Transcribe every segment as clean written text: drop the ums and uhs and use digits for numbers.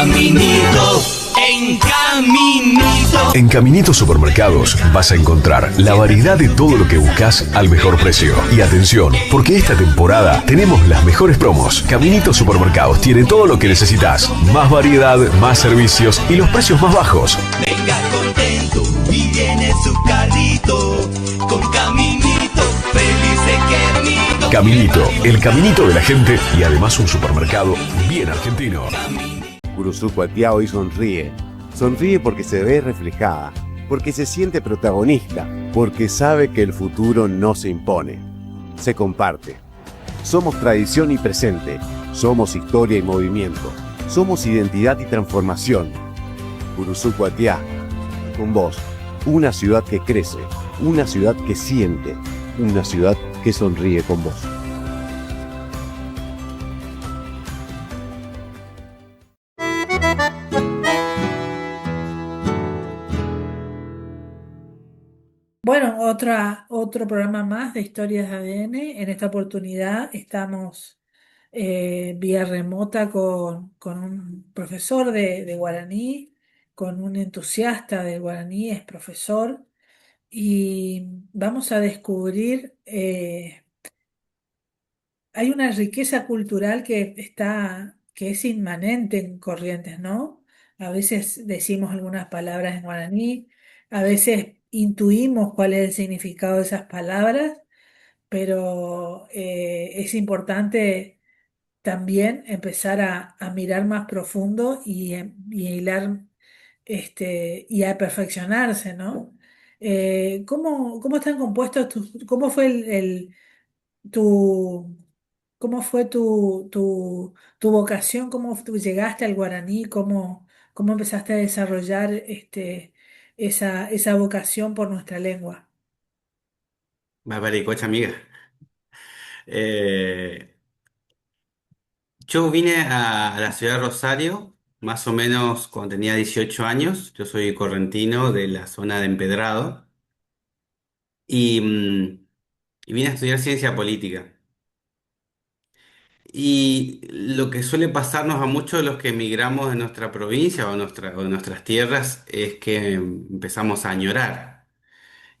Caminito, en Caminito. En Caminito Supermercados vas a encontrar la variedad de todo lo que buscas al mejor precio. Y atención, porque esta temporada tenemos las mejores promos. Caminito Supermercados tiene todo lo que necesitas. Más variedad, más servicios y los precios más bajos. Venga contento y viene su carrito. Con Caminito, feliz de Caminito. Caminito, el caminito de la gente y además un supermercado bien argentino. Guruzú Cuatiá hoy sonríe. Sonríe porque se ve reflejada, porque se siente protagonista, porque sabe que el futuro no se impone, se comparte. Somos tradición y presente, somos historia y movimiento, somos identidad y transformación. Guruzú Cuatiá, con vos, una ciudad que crece, una ciudad que siente, una ciudad que sonríe con vos. Bueno, otro programa más de Historias de ADN. En esta oportunidad estamos vía remota con un profesor de guaraní, con un entusiasta del guaraní, es profesor, y vamos a descubrir, hay una riqueza cultural que es inmanente en Corrientes, ¿no? A veces decimos algunas palabras en guaraní, a veces intuimos cuál es el significado de esas palabras, pero es importante también empezar a mirar más profundo y a hilar y a perfeccionarse, ¿no? ¿Cómo están compuestos cómo fue tu, cómo fue tu vocación? ¿Cómo tú llegaste al guaraní? ¿Cómo empezaste a desarrollar esa vocación por nuestra lengua? Barbaricocha, amiga. Eh, yo vine a la ciudad de Rosario más o menos cuando tenía 18 años. Yo soy correntino de la zona de Empedrado y, y vine a estudiar ciencia política. Y lo que suele pasarnos a muchos de los que emigramos de nuestra provincia o de nuestras tierras es que empezamos a añorar.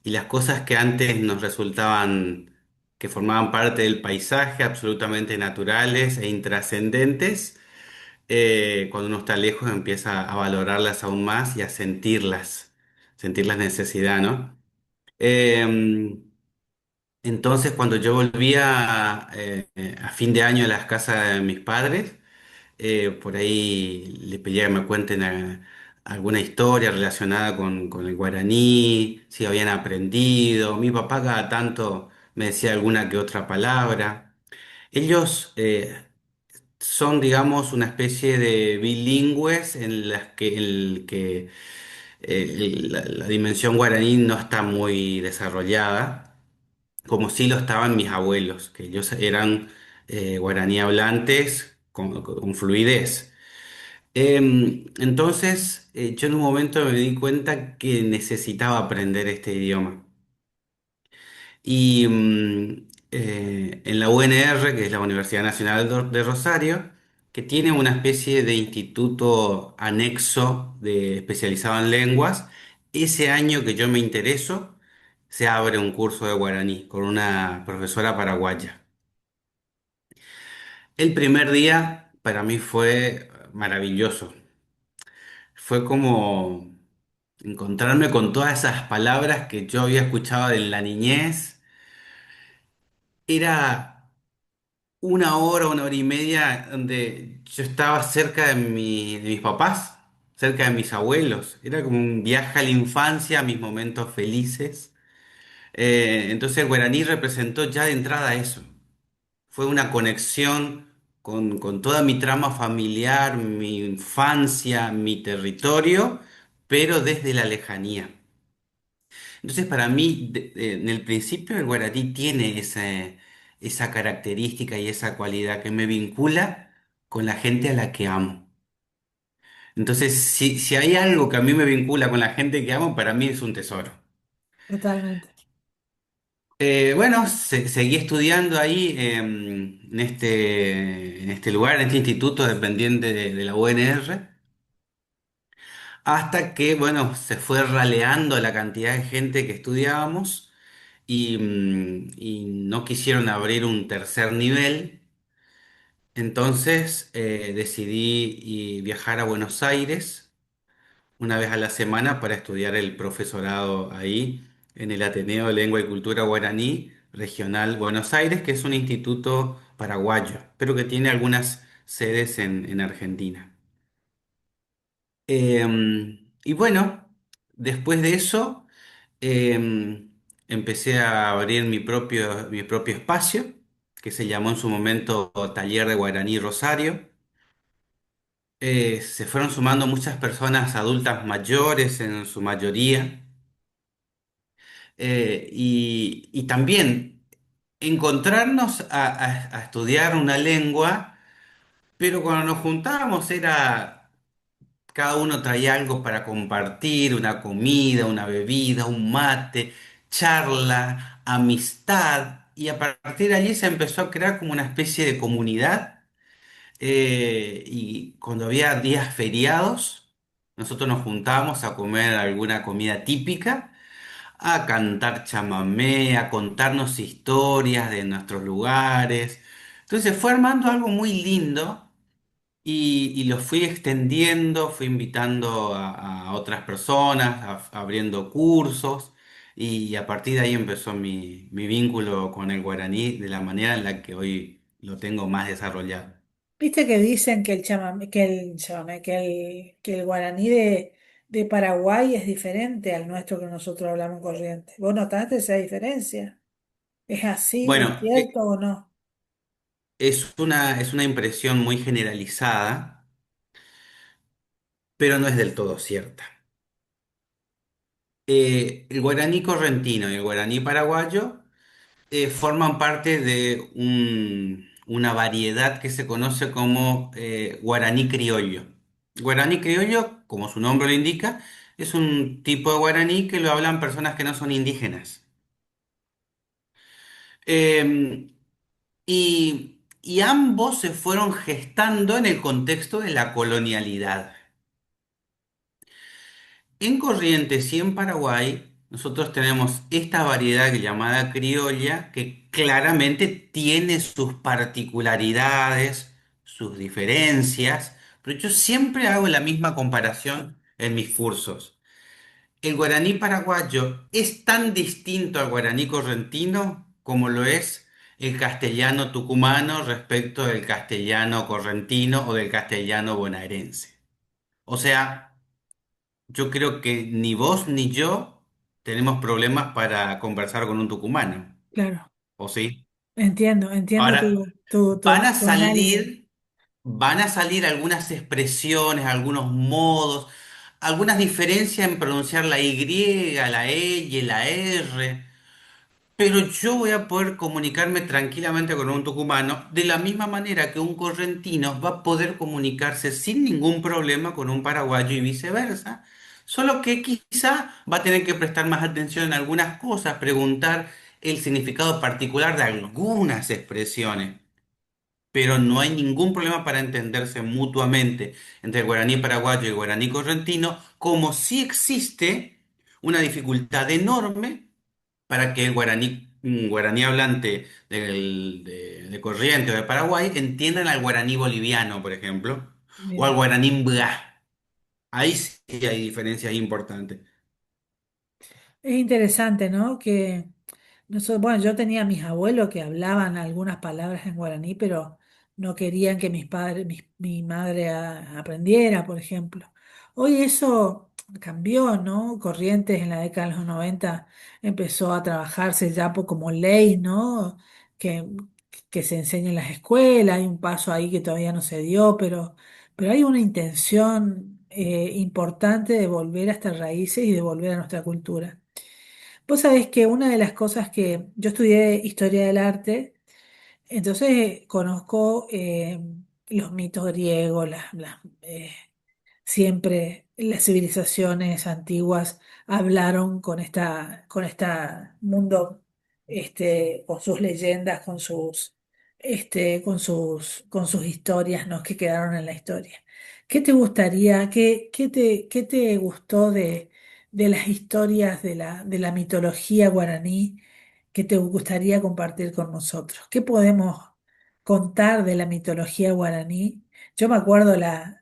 Y las cosas que antes nos resultaban, que formaban parte del paisaje, absolutamente naturales e intrascendentes, cuando uno está lejos empieza a valorarlas aún más y a sentir la necesidad, ¿no? Eh, entonces, cuando yo volvía a fin de año a las casas de mis padres, por ahí le pedía que me cuenten alguna historia relacionada con el guaraní, si habían aprendido. Mi papá cada tanto me decía alguna que otra palabra. Ellos son, digamos, una especie de bilingües en las que, la dimensión guaraní no está muy desarrollada, como sí lo estaban mis abuelos, que ellos eran guaraní hablantes con fluidez. Entonces, yo en un momento me di cuenta que necesitaba aprender este idioma. Y en la UNR, que es la Universidad Nacional de Rosario, que tiene una especie de instituto anexo especializado en lenguas. Ese año que yo me intereso, se abre un curso de guaraní con una profesora paraguaya. El primer día para mí fue maravilloso. Fue como encontrarme con todas esas palabras que yo había escuchado en la niñez. Era una hora y media donde yo estaba cerca de de mis papás, cerca de mis abuelos. Era como un viaje a la infancia, a mis momentos felices. Entonces el guaraní representó ya de entrada eso. Fue una conexión con toda mi trama familiar, mi infancia, mi territorio, pero desde la lejanía. Entonces, para mí, en el principio, el guaraní tiene esa característica y esa cualidad que me vincula con la gente a la que amo. Entonces, si hay algo que a mí me vincula con la gente que amo, para mí es un tesoro. Totalmente. Bueno, seguí estudiando ahí en este lugar, en este instituto dependiente de la UNR, hasta que, bueno, se fue raleando la cantidad de gente que estudiábamos y no quisieron abrir un tercer nivel. Entonces decidí viajar a Buenos Aires una vez a la semana para estudiar el profesorado ahí en el Ateneo de Lengua y Cultura Guaraní Regional Buenos Aires, que es un instituto paraguayo, pero que tiene algunas sedes en Argentina. Y bueno, después de eso empecé a abrir mi propio espacio, que se llamó en su momento Taller de Guaraní Rosario. Se fueron sumando muchas personas adultas mayores en su mayoría. Y también encontrarnos a estudiar una lengua, pero cuando nos juntábamos era, cada uno traía algo para compartir, una comida, una bebida, un mate, charla, amistad, y a partir de allí se empezó a crear como una especie de comunidad. Y cuando había días feriados, nosotros nos juntábamos a comer alguna comida típica, a cantar chamamé, a contarnos historias de nuestros lugares. Entonces fue armando algo muy lindo y lo fui extendiendo, fui invitando a otras personas, abriendo cursos y a partir de ahí empezó mi vínculo con el guaraní de la manera en la que hoy lo tengo más desarrollado. Viste que dicen que que el guaraní de Paraguay es diferente al nuestro que nosotros hablamos corriente. ¿Vos notaste esa diferencia? ¿Es así? ¿Es Bueno, cierto o no? es una impresión muy generalizada, pero no es del todo cierta. El guaraní correntino y el guaraní paraguayo forman parte de una variedad que se conoce como guaraní criollo. Guaraní criollo, como su nombre lo indica, es un tipo de guaraní que lo hablan personas que no son indígenas. Eh, y ambos se fueron gestando en el contexto de la colonialidad. En Corrientes y en Paraguay, nosotros tenemos esta variedad llamada criolla que claramente tiene sus particularidades, sus diferencias, pero yo siempre hago la misma comparación en mis cursos. El guaraní paraguayo es tan distinto al guaraní correntino como lo es el castellano tucumano respecto del castellano correntino o del castellano bonaerense. O sea, yo creo que ni vos ni yo tenemos problemas para conversar con un tucumano, Claro, ¿o sí? entiendo Ahora, van a tu análisis. salir, van a salir algunas expresiones, algunos modos, algunas diferencias en pronunciar la Y, la E, la R. Pero yo voy a poder comunicarme tranquilamente con un tucumano de la misma manera que un correntino va a poder comunicarse sin ningún problema con un paraguayo y viceversa. Solo que quizá va a tener que prestar más atención en algunas cosas, preguntar el significado particular de algunas expresiones, pero no hay ningún problema para entenderse mutuamente entre el guaraní paraguayo y el guaraní correntino, como sí existe una dificultad enorme para que el guaraní, un guaraní hablante de Corrientes o de Paraguay entiendan al guaraní boliviano, por ejemplo, o al Bien. guaraní mbla. Ahí sí hay diferencias importantes. Es interesante, ¿no? Que nosotros, bueno, yo tenía mis abuelos que hablaban algunas palabras en guaraní, pero no querían que mis padres, mi madre aprendiera, por ejemplo. Hoy eso cambió, ¿no? Corrientes en la década de los 90 empezó a trabajarse ya como ley, ¿no? Que, que se enseña en las escuelas, hay un paso ahí que todavía no se dio, pero hay una intención importante de volver a estas raíces y de volver a nuestra cultura. Vos sabés que una de las cosas que yo estudié historia del arte, entonces conozco los mitos griegos, siempre las civilizaciones antiguas hablaron con esta mundo, con sus leyendas, con sus historias, ¿no? Que quedaron en la historia. ¿Qué te gustaría, qué te gustó de las historias de la mitología guaraní que te gustaría compartir con nosotros? ¿Qué podemos contar de la mitología guaraní? Yo me acuerdo la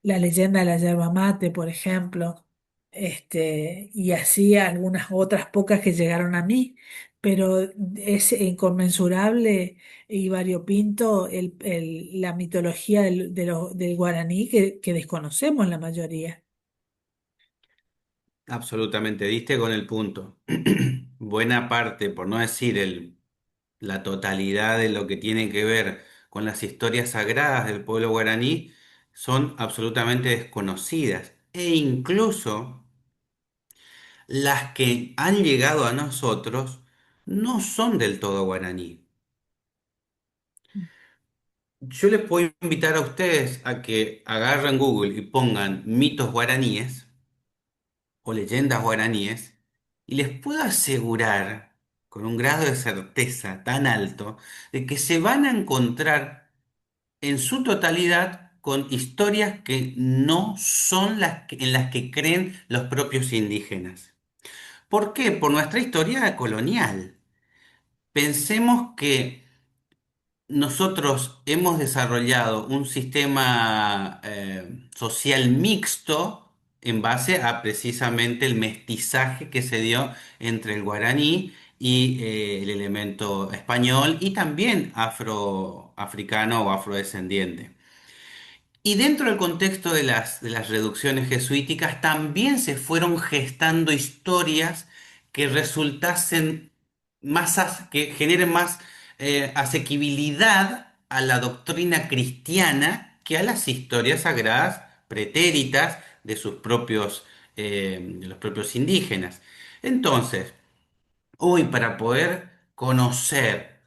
leyenda de la yerba mate, por ejemplo, y así algunas otras pocas que llegaron a mí, pero es inconmensurable y variopinto la mitología del guaraní que desconocemos la mayoría. Absolutamente, diste con el punto. Buena parte, por no decir la totalidad de lo que tiene que ver con las historias sagradas del pueblo guaraní, son absolutamente desconocidas. E incluso las que han llegado a nosotros no son del todo guaraní. Yo les puedo invitar a ustedes a que agarren Google y pongan mitos guaraníes o leyendas guaraníes, y les puedo asegurar, con un grado de certeza tan alto, de que se van a encontrar en su totalidad con historias que no son en las que creen los propios indígenas. ¿Por qué? Por nuestra historia colonial. Pensemos que nosotros hemos desarrollado un sistema social mixto en base a precisamente el mestizaje que se dio entre el guaraní y el elemento español y también afroafricano o afrodescendiente. Y dentro del contexto de las reducciones jesuíticas también se fueron gestando historias que resultasen que generen más asequibilidad a la doctrina cristiana que a las historias sagradas pretéritas de los propios indígenas. Entonces, hoy para poder conocer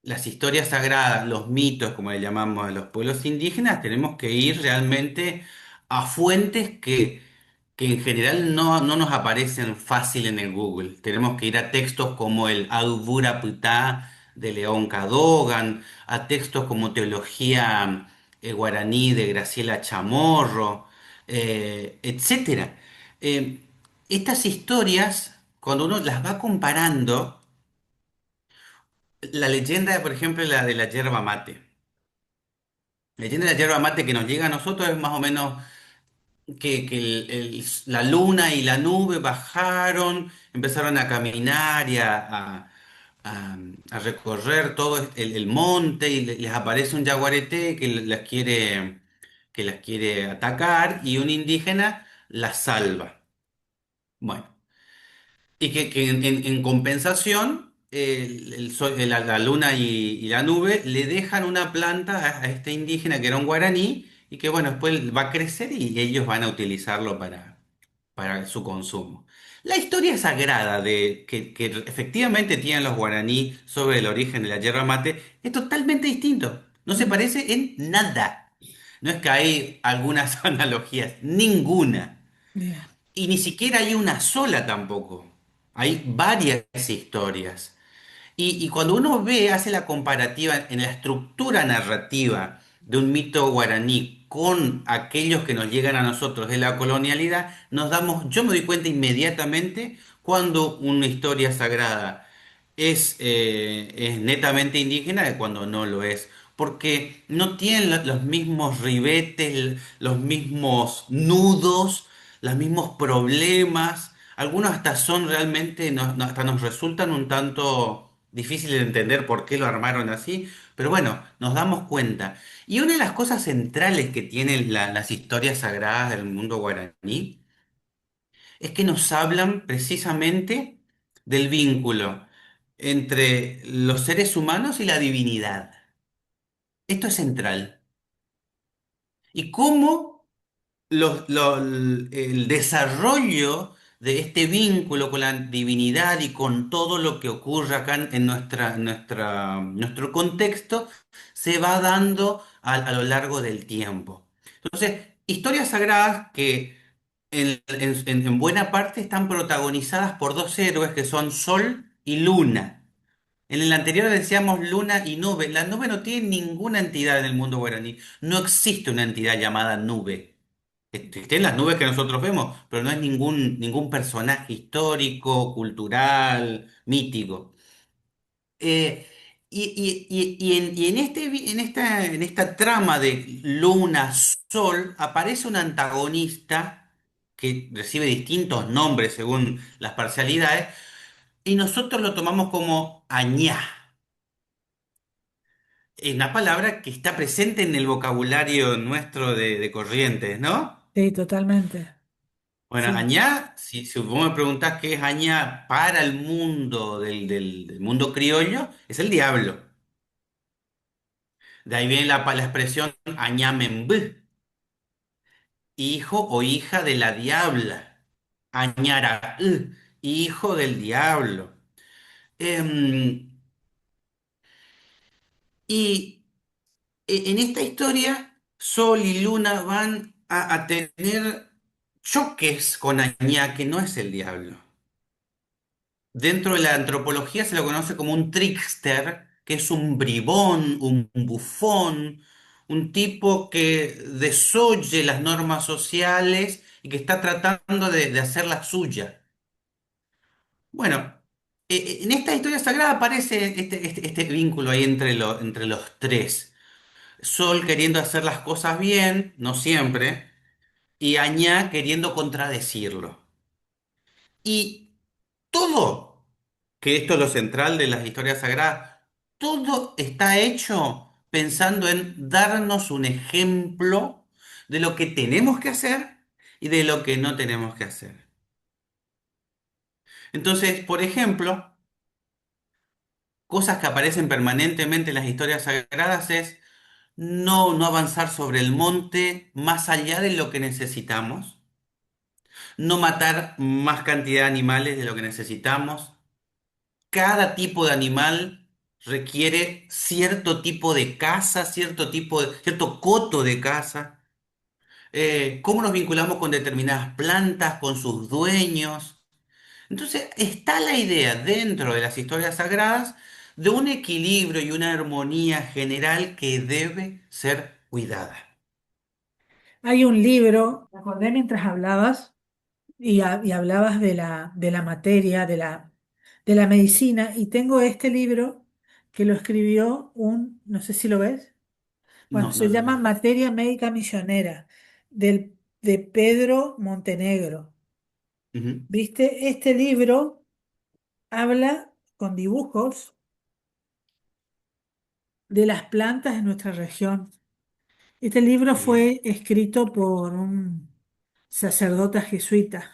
las historias sagradas, los mitos, como le llamamos a los pueblos indígenas, tenemos que ir realmente a fuentes que en general no nos aparecen fácil en el Google. Tenemos que ir a textos como el Adubura Ptah de León Cadogan, a textos como Teología Guaraní de Graciela Chamorro, etcétera. Eh, Estas historias, cuando uno las va comparando, la leyenda, por ejemplo, la de la yerba mate. La leyenda de la yerba mate que nos llega a nosotros es más o menos que la luna y la nube bajaron, empezaron a caminar y a recorrer todo el monte y les aparece un jaguarete que las quiere atacar y un indígena las salva. Bueno. Y que en compensación, la luna y la nube le dejan una planta a este indígena que era un guaraní y que bueno, después va a crecer y ellos van a utilizarlo para su consumo. La historia sagrada que efectivamente tienen los guaraní sobre el origen de la yerba mate es totalmente distinto. No se Mm, parece en nada. No es que hay algunas analogías, ninguna. bien. Y ni siquiera hay una sola tampoco. Hay varias historias. Y cuando uno ve, hace la comparativa en la estructura narrativa de un mito guaraní con aquellos que nos llegan a nosotros de la colonialidad, yo me doy cuenta inmediatamente cuando una historia sagrada es netamente indígena de cuando no lo es. Porque no tienen los mismos ribetes, los mismos nudos, los mismos problemas. Algunos hasta son realmente, hasta nos resultan un tanto difíciles de entender por qué lo armaron así, pero bueno, nos damos cuenta. Y una de las cosas centrales que tienen las historias sagradas del mundo guaraní es que nos hablan precisamente del vínculo entre los seres humanos y la divinidad. Esto es central. Y cómo el desarrollo de este vínculo con la divinidad y con todo lo que ocurre acá en nuestro contexto se va dando a lo largo del tiempo. Entonces, historias sagradas que en buena parte están protagonizadas por dos héroes que son Sol y Luna. En el anterior decíamos luna y nube. La nube no tiene ninguna entidad en el mundo guaraní. No existe una entidad llamada nube. Existen las nubes que nosotros vemos, pero no es ningún personaje histórico, cultural, mítico. Eh, en esta trama de luna-sol aparece un antagonista que recibe distintos nombres según las parcialidades, y nosotros lo tomamos como Añá. Es una palabra que está presente en el vocabulario nuestro de Corrientes, ¿no? Sí, totalmente. Bueno, Sí. Añá, si vos me preguntás qué es Añá para el mundo del mundo criollo, es el diablo. De ahí viene la expresión Añá Membú, hijo o hija de la diabla. Añara, hijo del diablo. Em, y en esta historia, Sol y Luna van a tener choques con Añá, que no es el diablo. Dentro de la antropología se lo conoce como un trickster, que es un bribón, un bufón, un tipo que desoye las normas sociales y que está tratando de hacer la suya. Bueno, en esta historia sagrada aparece este vínculo ahí entre los tres. Sol queriendo hacer las cosas bien, no siempre, y Añá queriendo contradecirlo. Y todo, que esto es lo central de las historias sagradas, todo está hecho pensando en darnos un ejemplo de lo que tenemos que hacer y de lo que no tenemos que hacer. Entonces, por ejemplo, cosas que aparecen permanentemente en las historias sagradas es no avanzar sobre el monte más allá de lo que necesitamos, no matar más cantidad de animales de lo que necesitamos. Cada tipo de animal requiere cierto tipo de caza, cierto coto de caza. Cómo nos vinculamos con determinadas plantas, con sus dueños. Entonces, está la idea dentro de las historias sagradas de un equilibrio y una armonía general que debe ser cuidada. Hay un libro, me acordé mientras hablabas y hablabas de la materia, de la medicina, y tengo este libro que lo escribió no sé si lo ves, bueno, No, no se lo llama veo. Materia Médica Misionera, de Pedro Montenegro. Ujú. ¿Viste? Este libro habla con dibujos de las plantas de nuestra región. Este libro Bien. fue escrito por un sacerdote jesuita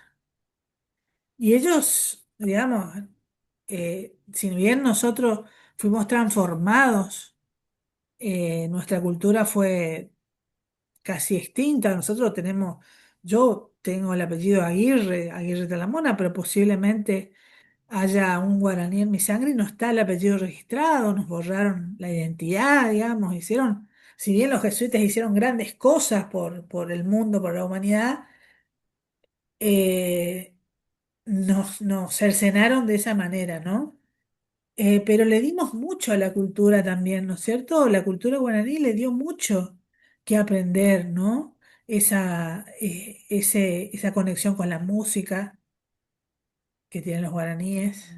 y ellos, digamos, si bien nosotros fuimos transformados, nuestra cultura fue casi extinta. Yo tengo el apellido Aguirre, Aguirre de la Mona, pero posiblemente haya un guaraní en mi sangre y no está el apellido registrado, nos borraron la identidad, digamos, si bien los jesuitas hicieron grandes cosas por el mundo, por la humanidad, eh, nos cercenaron de esa manera, ¿no? Pero le dimos mucho a la cultura también, ¿no es cierto? La cultura guaraní le dio mucho que aprender, ¿no? Esa conexión con la música que tienen los guaraníes,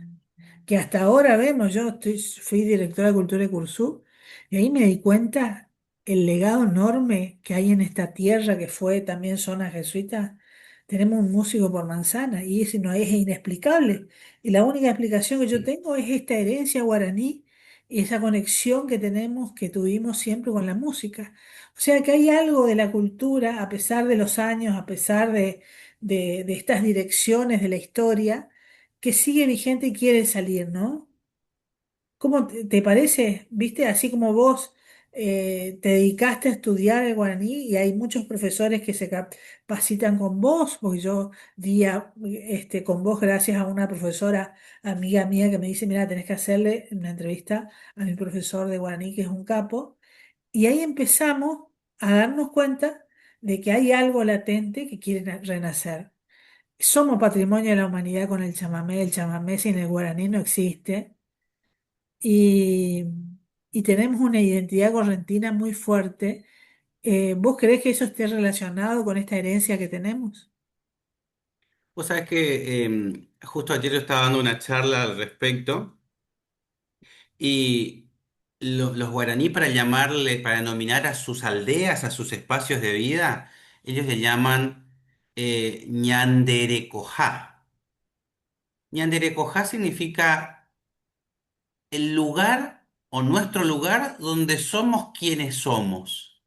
que hasta ahora vemos, fui directora de Cultura de Cursú, y ahí me di cuenta el legado enorme que hay en esta tierra que fue también zona jesuita. Tenemos un músico por manzana y eso no es inexplicable. Y la única explicación que yo tengo es esta herencia guaraní y esa conexión que tenemos, que tuvimos siempre con la música. O sea que hay algo de la cultura, a pesar de los años, a pesar de estas direcciones de la historia que sigue vigente y quiere salir, ¿no? ¿Cómo te parece? ¿Viste? Así como vos te dedicaste a estudiar el guaraní y hay muchos profesores que se capacitan con vos, porque yo con vos gracias a una profesora amiga mía que me dice, mira, tenés que hacerle una entrevista a mi profesor de guaraní, que es un capo, y ahí empezamos a darnos cuenta de que hay algo latente que quiere renacer. Somos patrimonio de la humanidad con el chamamé sin el guaraní no existe, y, y tenemos una identidad correntina muy fuerte. ¿Vos creés que eso esté relacionado con esta herencia que tenemos? Vos sabés que justo ayer yo estaba dando una charla al respecto y los guaraní para llamarle, para denominar a sus aldeas, a sus espacios de vida, ellos le llaman Ñanderecojá. Ñanderecojá significa el lugar o nuestro lugar donde somos quienes somos.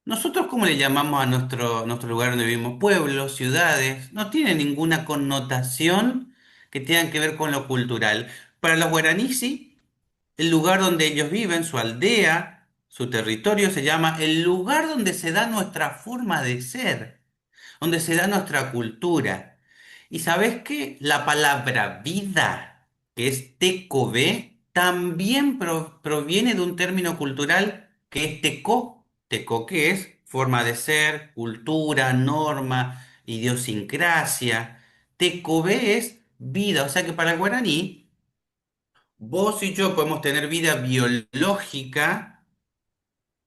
Nosotros, ¿cómo le llamamos a nuestro lugar donde vivimos? Pueblos, ciudades, no tiene ninguna connotación que tenga que ver con lo cultural. Para los guaraníes, sí, el lugar donde ellos viven, su aldea, su territorio, se llama el lugar donde se da nuestra forma de ser, donde se da nuestra cultura. Y sabes que la palabra vida, que es tecové, también proviene de un término cultural que es teco, teco que es forma de ser, cultura, norma, idiosincrasia. Tecové es vida, o sea que para el guaraní, vos y yo podemos tener vida biológica,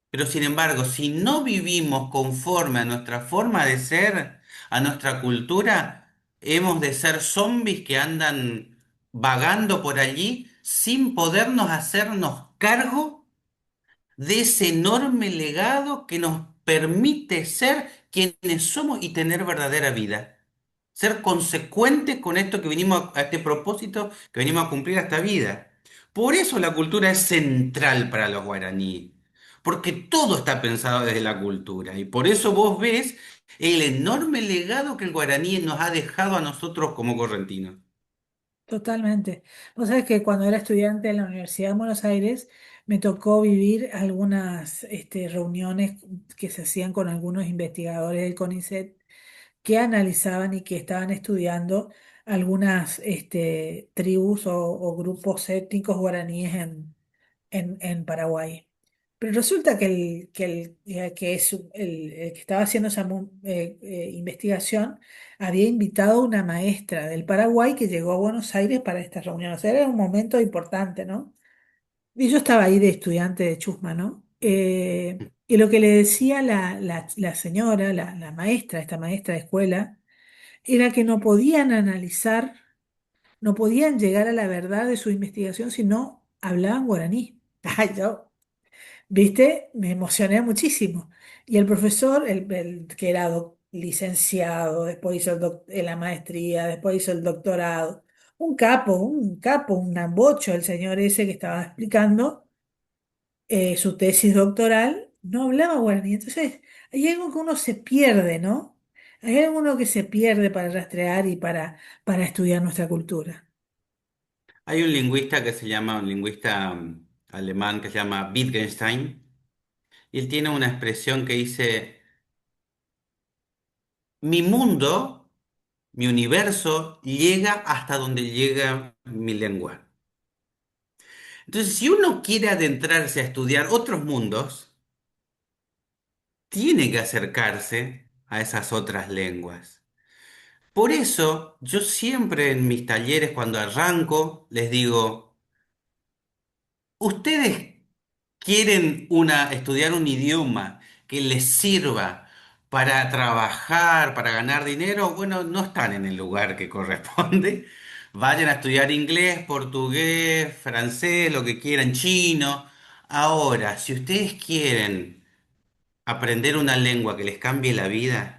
pero sin embargo, si no vivimos conforme a nuestra forma de ser, a nuestra cultura, hemos de ser zombies que andan vagando por allí sin podernos hacernos cargo de ese enorme legado que nos permite ser quienes somos y tener verdadera vida. Ser consecuentes con esto que venimos a este propósito que venimos a cumplir a esta vida. Por eso la cultura es central para los guaraníes, porque todo está pensado desde la cultura y por eso vos ves el enorme legado que el guaraní nos ha dejado a nosotros como correntinos. Totalmente. Vos sabés que cuando era estudiante en la Universidad de Buenos Aires me tocó vivir algunas reuniones que se hacían con algunos investigadores del CONICET que analizaban y que estaban estudiando algunas tribus o grupos étnicos guaraníes en Paraguay. Pero resulta que es el que estaba haciendo esa investigación había invitado a una maestra del Paraguay que llegó a Buenos Aires para esta reunión. O sea, era un momento importante, ¿no? Y yo estaba ahí de estudiante de Chusma, ¿no? Y lo que le decía la señora, la maestra, esta maestra de escuela, era que no podían analizar, no podían llegar a la verdad de su investigación si no hablaban guaraní. Ay, yo, ¿viste? Me emocioné muchísimo. Y el profesor, el que era licenciado, después hizo la maestría, después hizo el doctorado, un capo, un ambocho, el señor ese que estaba explicando su tesis doctoral, no hablaba guaraní. Entonces, hay algo que uno se pierde, ¿no? Hay algo que se pierde para rastrear y para estudiar nuestra cultura. Hay un lingüista que se llama, un lingüista alemán que se llama Wittgenstein, y él tiene una expresión que dice, mi mundo, mi universo llega hasta donde llega mi lengua. Entonces, si uno quiere adentrarse a estudiar otros mundos, tiene que acercarse a esas otras lenguas. Por eso yo siempre en mis talleres cuando arranco les digo, ¿ustedes quieren estudiar un idioma que les sirva para trabajar, para ganar dinero? Bueno, no están en el lugar que corresponde. Vayan a estudiar inglés, portugués, francés, lo que quieran, chino. Ahora, si ustedes quieren aprender una lengua que les cambie la vida,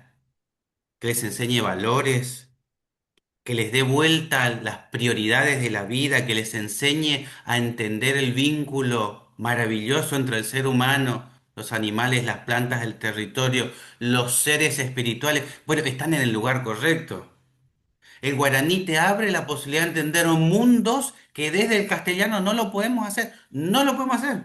que les enseñe valores, que les dé vuelta a las prioridades de la vida, que les enseñe a entender el vínculo maravilloso entre el ser humano, los animales, las plantas, el territorio, los seres espirituales. Bueno, están en el lugar correcto. El guaraní te abre la posibilidad de entender mundos que desde el castellano no lo podemos hacer. No lo podemos hacer.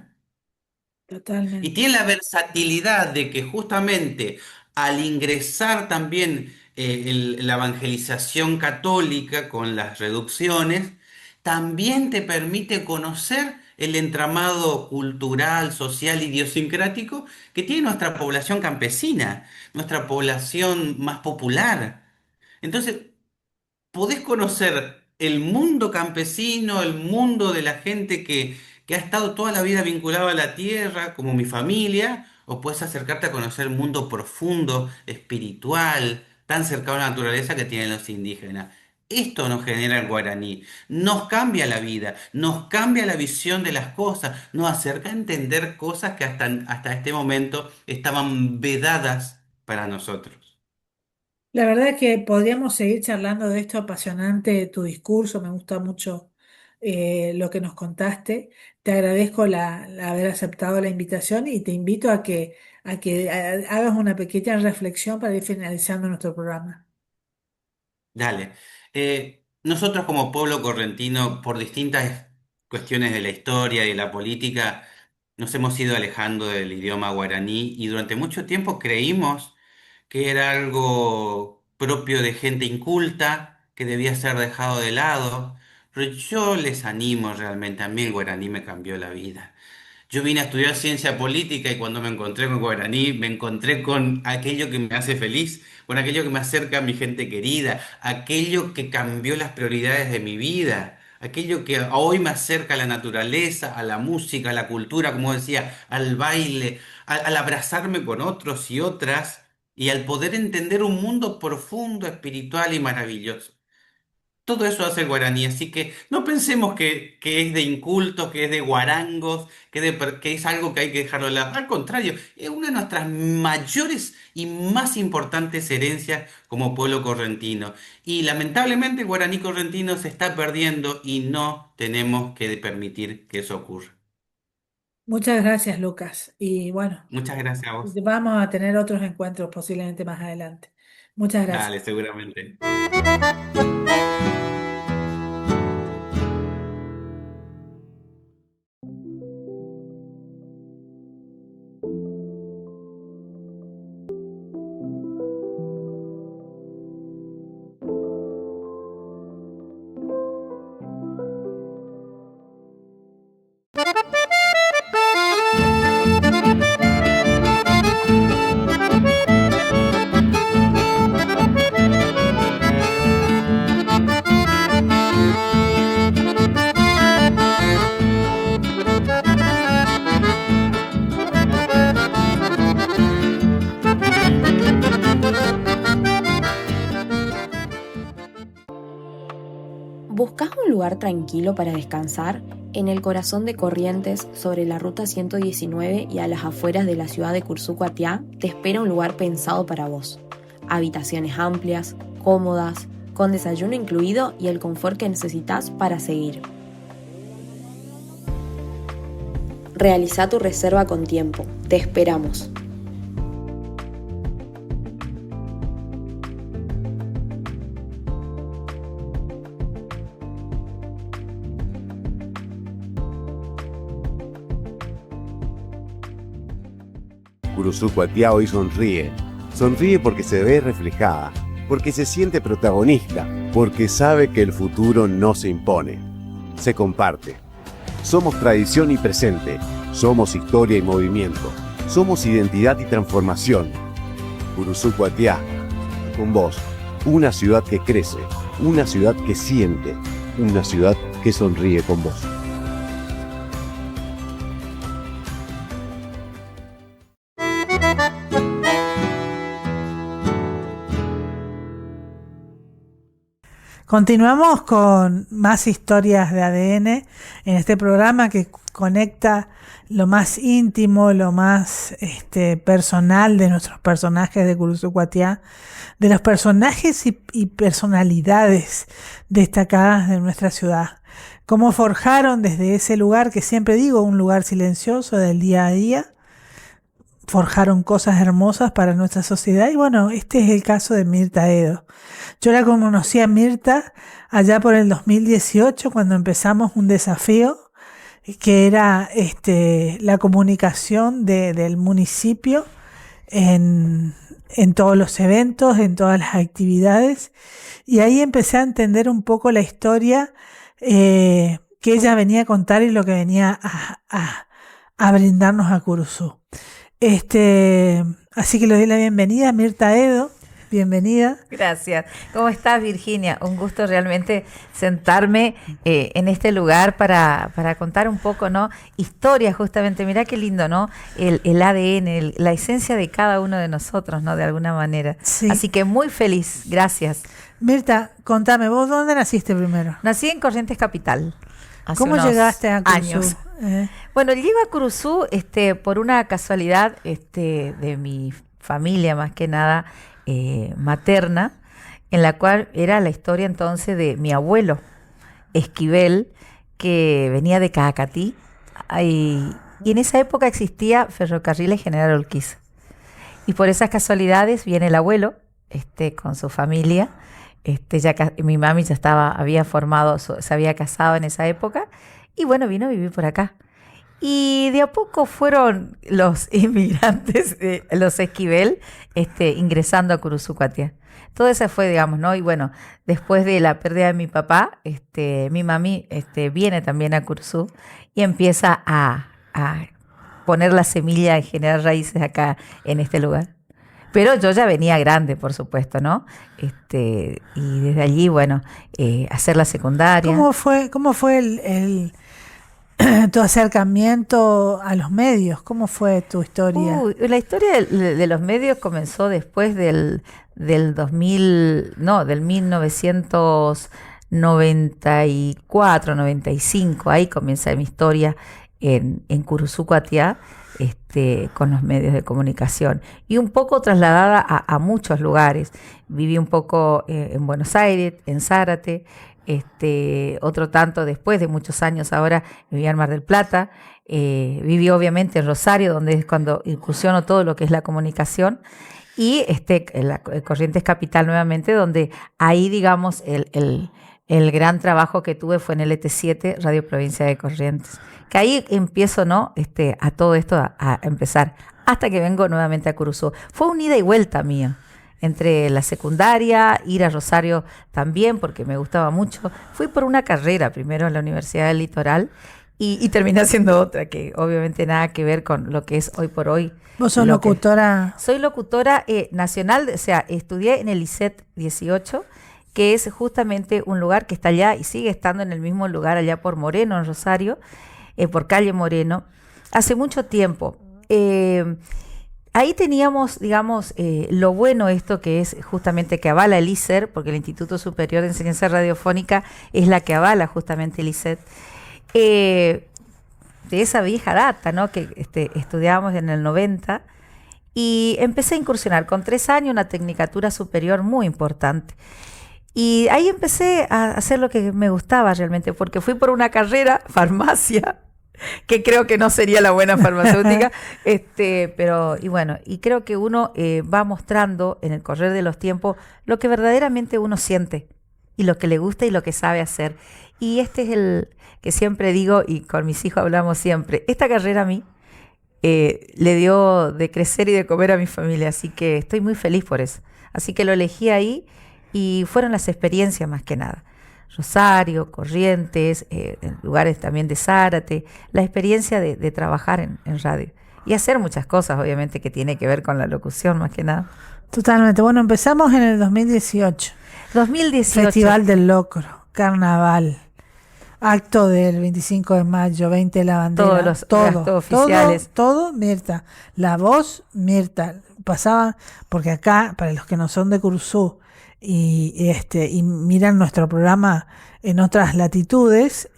Y Totalmente. tiene la versatilidad de que justamente al ingresar también la evangelización católica con las reducciones, también te permite conocer el entramado cultural, social, idiosincrático que tiene nuestra población campesina, nuestra población más popular. Entonces, podés conocer el mundo campesino, el mundo de la gente que ha estado toda la vida vinculada a la tierra, como mi familia, o puedes acercarte a conocer el mundo profundo, espiritual, tan cercano a la naturaleza que tienen los indígenas. Esto nos genera el guaraní, nos cambia la vida, nos cambia la visión de las cosas, nos acerca a entender cosas que hasta este momento estaban vedadas para nosotros. La verdad es que podríamos seguir charlando de esto apasionante, de tu discurso, me gusta mucho lo que nos contaste. Te agradezco haber aceptado la invitación y te invito a que hagas una pequeña reflexión para ir finalizando nuestro programa. Dale. Nosotros como pueblo correntino, por distintas cuestiones de la historia y de la política, nos hemos ido alejando del idioma guaraní y durante mucho tiempo creímos que era algo propio de gente inculta, que debía ser dejado de lado, pero yo les animo realmente, a mí el guaraní me cambió la vida. Yo vine a estudiar ciencia política y cuando me encontré con guaraní, me encontré con aquello que me hace feliz, con aquello que me acerca a mi gente querida, aquello que cambió las prioridades de mi vida, aquello que hoy me acerca a la naturaleza, a la música, a la cultura, como decía, al baile, al abrazarme con otros y otras y al poder entender un mundo profundo, espiritual y maravilloso. Todo eso hace el guaraní, así que no pensemos que es de incultos, que es de guarangos, que es algo que hay que dejarlo de lado. Al contrario, es una de nuestras mayores y más importantes herencias como pueblo correntino. Y lamentablemente el guaraní correntino se está perdiendo y no tenemos que permitir que eso ocurra. Muchas gracias, Lucas. Y bueno, Muchas gracias a vos. vamos a tener otros encuentros posiblemente más adelante. Muchas gracias. Dale, seguramente. ¿Buscas un lugar tranquilo para descansar? En el corazón de Corrientes, sobre la ruta 119 y a las afueras de la ciudad de Cursuco-Atiá, te espera un lugar pensado para vos. Habitaciones amplias, cómodas, con desayuno incluido y el confort que necesitas para seguir. Realiza tu reserva con tiempo. Te esperamos. Curuzú Atiá hoy sonríe. Sonríe porque se ve reflejada, porque se siente protagonista, porque sabe que el futuro no se impone, se comparte. Somos tradición y presente, somos historia y movimiento, somos identidad y transformación. Curuzú Atiá, con vos, una ciudad que crece, una ciudad que siente, una ciudad que sonríe con vos. Continuamos con más historias de ADN en este programa que conecta lo más íntimo, lo más personal de nuestros personajes de Curuzú Cuatiá, de los personajes y personalidades destacadas de nuestra ciudad. Cómo forjaron desde ese lugar, que siempre digo, un lugar silencioso del día a día, forjaron cosas hermosas para nuestra sociedad. Y bueno, este es el caso de Mirta Edo. Yo la conocí a Mirta allá por el 2018, cuando empezamos un desafío que era la comunicación del municipio en todos los eventos, en todas las actividades. Y ahí empecé a entender un poco la historia que ella venía a contar y lo que venía a brindarnos a Curuzú. Así que le doy la bienvenida a Mirta Edo. Bienvenida. Gracias. ¿Cómo estás, Virginia? Un gusto realmente sentarme en este lugar para contar un poco, ¿no? Historia, justamente. Mirá qué lindo, ¿no? El ADN, la esencia de cada uno de nosotros, ¿no? De alguna manera. Sí. Así que muy feliz. Gracias. Mirta, contame, ¿vos dónde naciste primero? Nací en Corrientes Capital. Hace ¿Cómo unos llegaste a Curuzú? Años. Bueno, llego a Curuzú por una casualidad de mi familia, más que nada, materna, en la cual era la historia entonces de mi abuelo Esquivel, que venía de Cacatí, y en esa época existía Ferrocarriles General Urquiza, y por esas casualidades viene el abuelo con su familia. Mi mami ya había formado, se había casado en esa época, y bueno, vino a vivir por acá. Y de a poco fueron los inmigrantes, los Esquivel, ingresando a Curuzú Cuatiá. Todo eso fue, digamos, ¿no? Y bueno, después de la pérdida de mi papá, mi mami viene también a Curuzú y empieza a poner la semilla y generar raíces acá en este lugar. Pero yo ya venía grande, por supuesto, ¿no? Y desde allí, bueno, hacer la secundaria. ¿Cómo fue tu acercamiento a los medios? ¿Cómo fue tu historia? La historia de los medios comenzó después del 1994, 95. Ahí comienza mi historia en Curuzú Cuatiá, con los medios de comunicación, y un poco trasladada a muchos lugares. Viví un poco en Buenos Aires, en Zárate, otro tanto después de muchos años ahora viví en Mar del Plata, viví obviamente en Rosario, donde es cuando incursiono todo lo que es la comunicación, y en la Corrientes Capital nuevamente, donde ahí, digamos, el gran trabajo que tuve fue en el ET7, Radio Provincia de Corrientes, que ahí empiezo, ¿no? A todo esto a empezar, hasta que vengo nuevamente a Curuzú. Fue un ida y vuelta mío, entre la secundaria, ir a Rosario también, porque me gustaba mucho. Fui por una carrera primero en la Universidad del Litoral y terminé haciendo otra, que obviamente nada que ver con lo que es hoy por hoy. ¿Vos sos locutora? Soy locutora nacional, o sea, estudié en el ISET 18, que es justamente un lugar que está allá y sigue estando en el mismo lugar, allá por Moreno, en Rosario, por calle Moreno, hace mucho tiempo. Ahí teníamos, digamos, lo bueno esto que es justamente que avala el ISER, porque el Instituto Superior de Enseñanza Radiofónica es la que avala justamente el ISET, de esa vieja data, ¿no? Que estudiábamos en el 90, y empecé a incursionar con 3 años una tecnicatura superior muy importante. Y ahí empecé a hacer lo que me gustaba realmente, porque fui por una carrera, farmacia, que creo que no sería la buena farmacéutica, pero y creo que uno va mostrando en el correr de los tiempos lo que verdaderamente uno siente y lo que le gusta y lo que sabe hacer. Y este es el que siempre digo, y con mis hijos hablamos siempre, esta carrera a mí le dio de crecer y de comer a mi familia, así que estoy muy feliz por eso. Así que lo elegí ahí y fueron las experiencias más que nada. Rosario, Corrientes, en lugares también de Zárate, la experiencia de trabajar en radio. y hacer muchas cosas, obviamente, que tiene que ver con la locución más que nada. Totalmente. Bueno, empezamos en el 2018. 2018. Festival del Locro, Carnaval, acto del 25 de mayo, 20 de la bandera. Todos los actos oficiales. Todo, Mirta. La voz, Mirta. Pasaba, porque acá, para los que no son de Curuzú y miran nuestro programa en otras latitudes,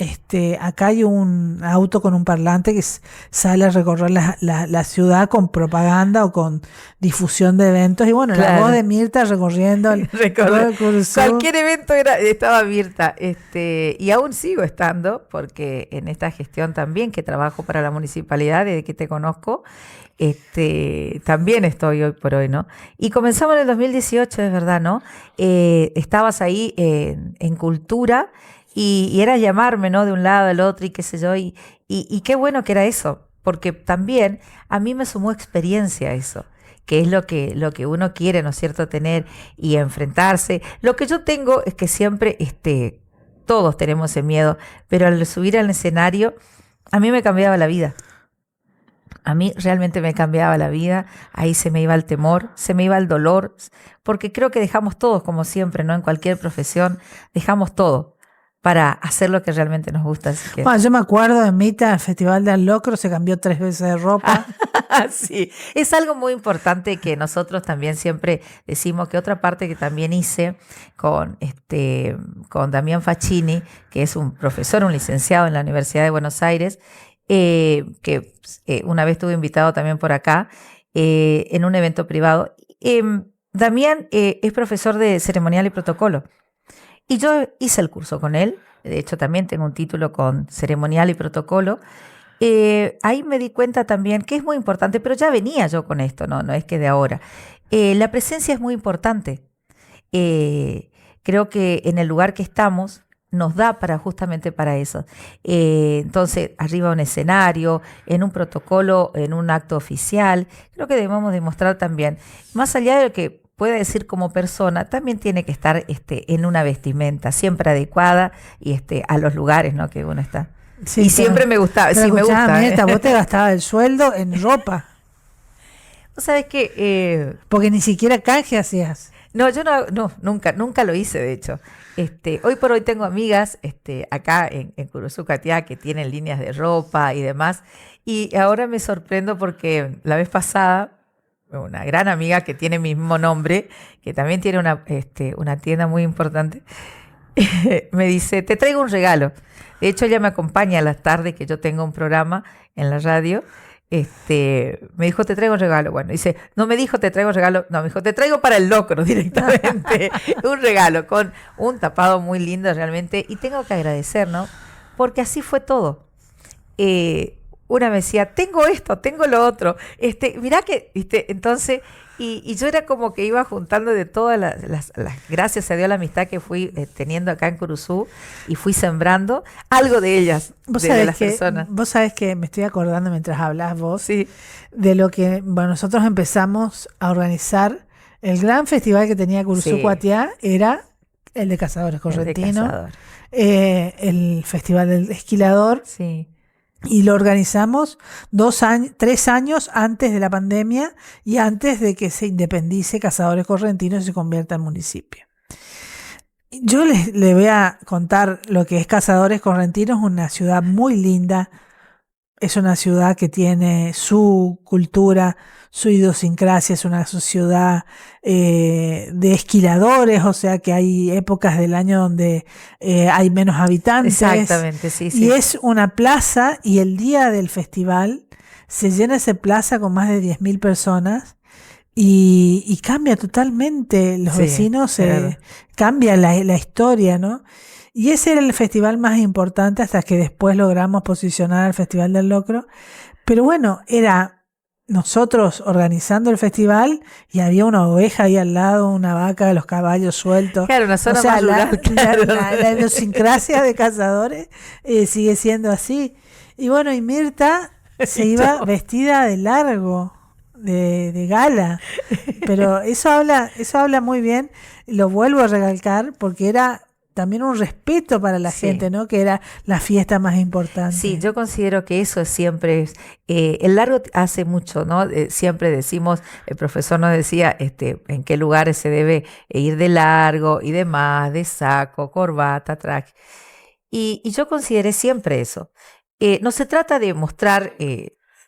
acá hay un auto con un parlante que sale a recorrer la ciudad con propaganda o con difusión de eventos. Y bueno, Claro. la voz de Mirta recorriendo todo el Curuzú. Cualquier evento estaba Mirta, y aún sigo estando, porque en esta gestión también, que trabajo para la municipalidad desde que te conozco, también estoy hoy por hoy, ¿no? Y comenzamos en el 2018, es verdad, ¿no? Estabas ahí en cultura y era llamarme, ¿no? De un lado al otro y qué sé yo, y qué bueno que era eso, porque también a mí me sumó experiencia eso, que es lo que uno quiere, ¿no es cierto?, tener y enfrentarse. Lo que yo tengo es que siempre, todos tenemos ese miedo, pero al subir al escenario, a mí me cambiaba la vida. A mí realmente me cambiaba la vida, ahí se me iba el temor, se me iba el dolor, porque creo que dejamos todos, como siempre, ¿no? En cualquier profesión, dejamos todo para hacer lo que realmente nos gusta. Así que... Bueno, yo me acuerdo de Mita, el Festival del Locro, se cambió 3 veces de ropa. Sí, es algo muy importante que nosotros también siempre decimos, que otra parte que también hice con Damián Facchini, que es un profesor, un licenciado en la Universidad de Buenos Aires, que una vez estuve invitado también por acá en un evento privado. Damián es profesor de ceremonial y protocolo y yo hice el curso con él. De hecho, también tengo un título con ceremonial y protocolo. Ahí me di cuenta también que es muy importante, pero ya venía yo con esto, no es que de ahora. La presencia es muy importante. Creo que en el lugar que estamos nos da justamente para eso. Entonces, arriba un escenario, en un protocolo, en un acto oficial, creo que debemos demostrar también, más allá de lo que pueda decir como persona, también tiene que estar en una vestimenta siempre adecuada y a los lugares, ¿no?, que uno está. Sí, y siempre me gustaba, sí me gusta. Mirta, vos te gastabas el sueldo en ropa, ¿Vos sabés que porque ni siquiera canje hacías. No, yo nunca lo hice, de hecho. Hoy por hoy tengo amigas acá en Curuzú Catiá que tienen líneas de ropa y demás, y ahora me sorprendo porque la vez pasada una gran amiga que tiene mi mismo nombre, que también tiene una tienda muy importante, me dice, te traigo un regalo. De hecho, ella me acompaña a las tardes que yo tengo un programa en la radio. Me dijo, te traigo un regalo. Bueno, dice, no me dijo, te traigo un regalo. No, me dijo, te traigo para el locro directamente. Un regalo con un tapado muy lindo realmente. Y tengo que agradecer, ¿no? Porque así fue todo. Una me decía, tengo esto, tengo lo otro. Mirá que, entonces, y yo era como que iba juntando de todas las gracias a Dios, la amistad que fui teniendo acá en Curuzú, y fui sembrando algo de ellas, de las personas. Vos sabés que me estoy acordando mientras hablás vos, Sí. de lo que nosotros empezamos a organizar. El gran festival que tenía Curuzú Sí. Cuatiá era el de Cazadores El de Correntino, Cazador. el Festival del Esquilador, Sí. y lo organizamos 3 años antes de la pandemia y antes de que se independice Cazadores Correntinos y se convierta en municipio. Yo les voy a contar lo que es Cazadores Correntinos. Una ciudad muy linda, es una ciudad que tiene su cultura, su idiosincrasia, es una ciudad de esquiladores, o sea que hay épocas del año donde hay menos habitantes. Exactamente, sí, sí. Y es una plaza, y el día del festival se llena esa plaza con más de 10.000 personas y cambia totalmente. Los Sí, vecinos, claro. cambia la historia, ¿no? Y ese era el festival más importante hasta que después logramos posicionar al Festival del Locro. Pero bueno, era nosotros organizando el festival y había una oveja ahí al lado, una vaca, los caballos sueltos. Claro, una zona O sea, más rural, claro. la idiosincrasia de Cazadores sigue siendo así. Y bueno, y Mirta se iba vestida de largo, de gala. Pero eso habla muy bien, lo vuelvo a recalcar, porque era también un respeto para la Sí. gente, ¿no? Que era la fiesta más importante. Sí, yo considero que eso siempre es, el largo hace mucho, ¿no? Siempre decimos, el profesor nos decía, en qué lugares se debe ir de largo y demás, de saco, corbata, traje. Y yo consideré siempre eso. No se trata de mostrar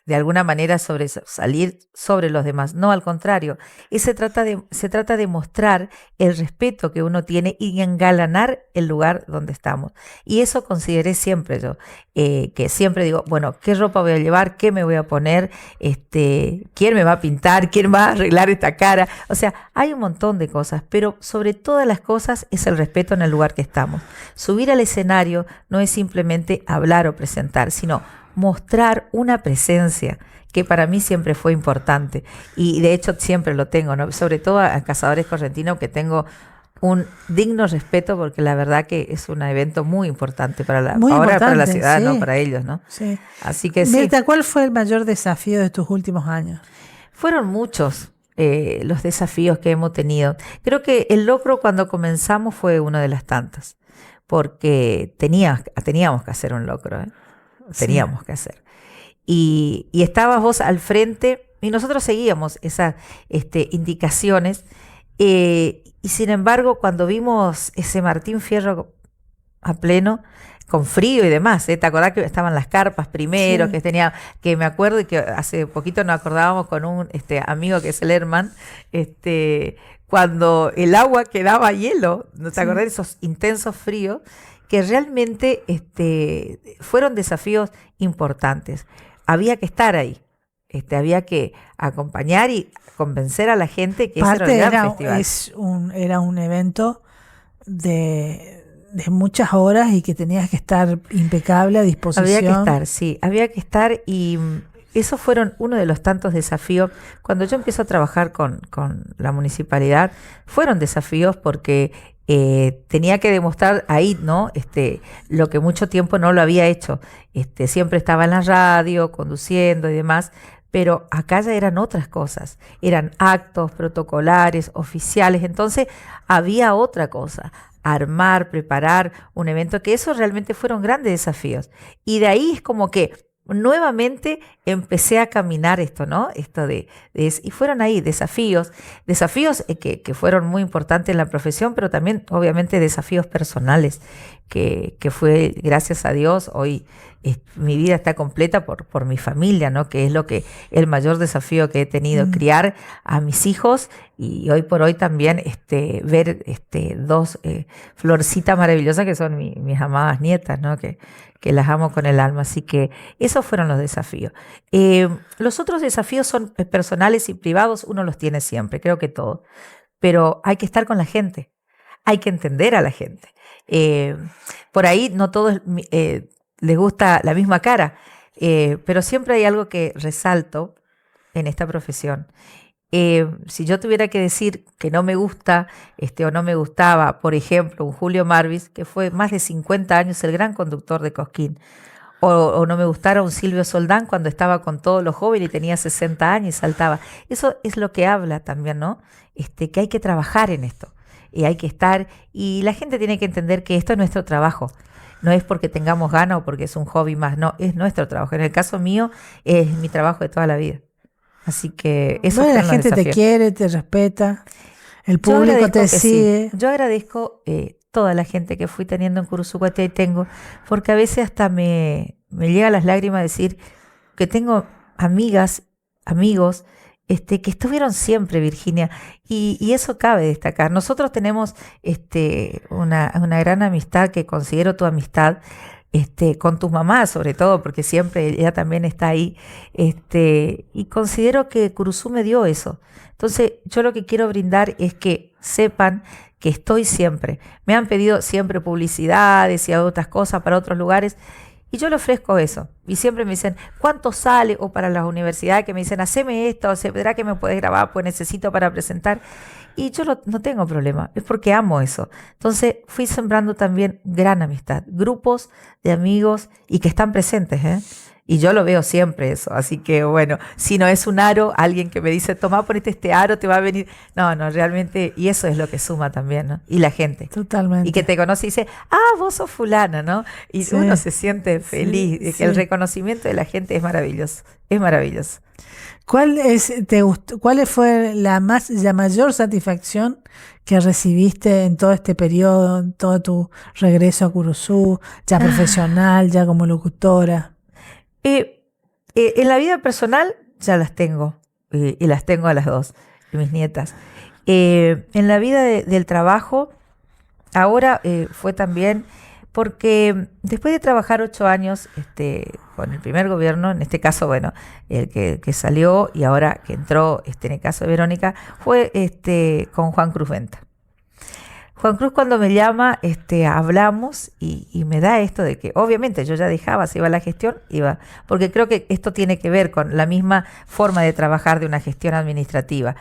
de alguna manera salir sobre los demás, no, al contrario, se trata de mostrar el respeto que uno tiene y engalanar el lugar donde estamos. Y eso consideré siempre yo, que siempre digo, bueno, ¿qué ropa voy a llevar? ¿Qué me voy a poner? ¿Quién me va a pintar? ¿Quién va a arreglar esta cara? O sea, hay un montón de cosas, pero sobre todas las cosas es el respeto en el lugar que estamos. Subir al escenario no es simplemente hablar o presentar, sino mostrar una presencia que para mí siempre fue importante y de hecho siempre lo tengo, ¿no? Sobre todo a Cazadores Correntinos, que tengo un digno respeto porque la verdad que es un evento muy importante para Muy ahora para la importante, ciudad, sí. ¿no? Para ellos, ¿no? Sí. Así que sí, Mirta, ¿cuál fue el mayor desafío de tus últimos años? fueron muchos los desafíos que hemos tenido. Creo que el logro cuando comenzamos fue uno de las tantas, porque teníamos que hacer un logro, ¿eh? Teníamos que hacer. Y estabas vos al frente y nosotros seguíamos esas indicaciones. Y sin embargo, cuando vimos ese Martín Fierro a pleno, con frío y demás, ¿eh? ¿Te acordás que estaban las carpas primero? Sí. Que me acuerdo y que hace poquito nos acordábamos con un amigo que es el Herman, cuando el agua quedaba hielo, ¿no te Sí. acordás de esos intensos fríos? Que realmente fueron desafíos importantes. Había que estar ahí, había que acompañar y convencer a la gente que ese era Parte el gran festival. era un evento de muchas horas y que tenías que estar impecable a disposición. Había que estar, sí, había que estar y esos fueron uno de los tantos desafíos. Cuando yo empiezo a trabajar con la municipalidad, fueron desafíos porque tenía que demostrar ahí, ¿no? Lo que mucho tiempo no lo había hecho. Siempre estaba en la radio, conduciendo y demás, pero acá ya eran otras cosas. Eran actos protocolares, oficiales, entonces había otra cosa. Armar, preparar un evento, que eso realmente fueron grandes desafíos. Y de ahí es como que nuevamente empecé a caminar esto, ¿no? Y fueron ahí desafíos que fueron muy importantes en la profesión, pero también obviamente desafíos personales, que fue, gracias a Dios, hoy mi vida está completa por mi familia, ¿no? Que es el mayor desafío que he tenido, criar a mis hijos y hoy por hoy también ver dos florcitas maravillosas que son mis amadas nietas, ¿no? Que las amo con el alma. Así que esos fueron los desafíos. Los otros desafíos son personales y privados, uno los tiene siempre, creo que todos. Pero hay que estar con la gente, hay que entender a la gente. Por ahí no todos les gusta la misma cara, pero siempre hay algo que resalto en esta profesión. Si yo tuviera que decir que no me gusta o no me gustaba, por ejemplo, un Julio Marvis, que fue más de 50 años el gran conductor de Cosquín, o no me gustara un Silvio Soldán cuando estaba con todos los jóvenes y tenía 60 años y saltaba. Eso es lo que habla también, ¿no? Que hay que trabajar en esto, y hay que estar, y la gente tiene que entender que esto es nuestro trabajo. No es porque tengamos ganas o porque es un hobby más, no, es nuestro trabajo. En el caso mío, es mi trabajo de toda la vida. Así que eso Bueno, la fueron los gente te desafíos. quiere, te respeta, el Yo público agradezco te que sí. sigue. Yo agradezco toda la gente que fui teniendo en Curuzucuatía y tengo, porque a veces hasta me llega las lágrimas decir que tengo amigas, amigos, que estuvieron siempre, Virginia, y eso cabe destacar. Nosotros tenemos una gran amistad, que considero tu amistad, con tu mamá sobre todo, porque siempre ella también está ahí, y considero que Curuzú me dio eso. Entonces yo lo que quiero brindar es que sepan que estoy siempre. Me han pedido siempre publicidades y otras cosas para otros lugares, y yo le ofrezco eso. Y siempre me dicen, ¿cuánto sale? O para las universidades que me dicen, haceme esto, ¿será que me puedes grabar? Pues necesito para presentar. Y yo no tengo problema, es porque amo eso. Entonces fui sembrando también gran amistad, grupos de amigos y que están presentes, ¿eh? Y yo lo veo siempre eso, así que bueno, si no es un aro, alguien que me dice, toma, ponete este aro, te va a venir. No, realmente, y eso es lo que suma también, ¿no? Y la gente. Totalmente. Y que te conoce y dice, vos sos fulana, ¿no? Y Sí. uno se siente feliz, Sí, de sí. que el reconocimiento de la gente es maravilloso, es maravilloso. ¿Cuál fue la mayor satisfacción que recibiste en todo este periodo, en todo tu regreso a Curuzú, ya profesional, ya como locutora? En la vida personal ya las tengo, y las tengo a las dos, mis nietas. En la vida del trabajo, ahora fue también porque después de trabajar 8 años con el primer gobierno, en este caso, bueno, el que salió y ahora que entró, en el caso de Verónica, fue con Juan Cruz Venta. Juan Cruz cuando me llama, hablamos y me da esto de que obviamente yo ya dejaba, se iba a la gestión, iba, porque creo que esto tiene que ver con la misma forma de trabajar de una gestión administrativa.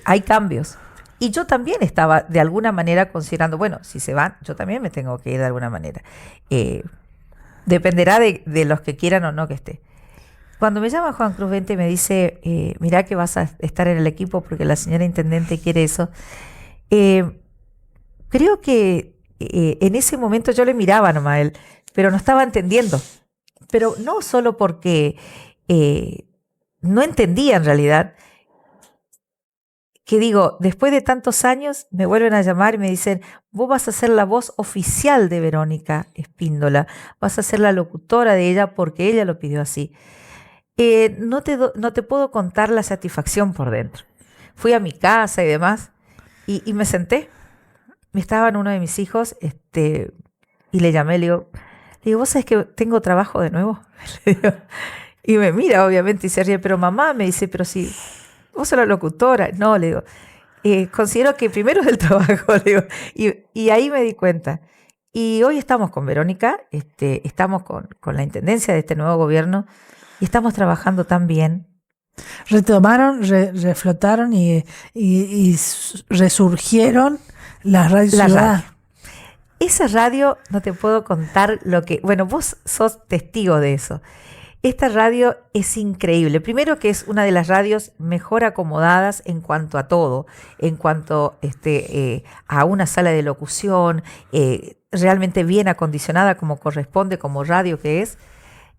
Hay cambios. Y yo también estaba de alguna manera considerando, bueno, si se van, yo también me tengo que ir de alguna manera. Dependerá de los que quieran o no que esté. Cuando me llama Juan Cruz Vente y me dice, mirá que vas a estar en el equipo porque la señora intendente quiere eso, creo que en ese momento yo le miraba nomás a él, pero no estaba entendiendo. Pero no solo porque no entendía en realidad, que digo, después de tantos años me vuelven a llamar y me dicen, vos vas a ser la voz oficial de Verónica Espíndola, vas a ser la locutora de ella porque ella lo pidió así. No te puedo contar la satisfacción por dentro. Fui a mi casa y demás y me senté. Estaban uno de mis hijos y le llamé, le digo, ¿vos sabés que tengo trabajo de nuevo? Y me mira obviamente y se ríe, pero mamá, me dice, pero si vos sos la locutora. No, le digo, considero que primero es el trabajo, le digo, y ahí me di cuenta. Y hoy estamos con Verónica, estamos con la intendencia de este nuevo gobierno y estamos trabajando tan bien. Retomaron, reflotaron y resurgieron las radios La ciudad. radio. Esa radio, no te puedo contar lo que... Bueno, vos sos testigo de eso. Esta radio es increíble. Primero que es una de las radios mejor acomodadas en cuanto a todo, en cuanto a una sala de locución, realmente bien acondicionada como corresponde, como radio que es.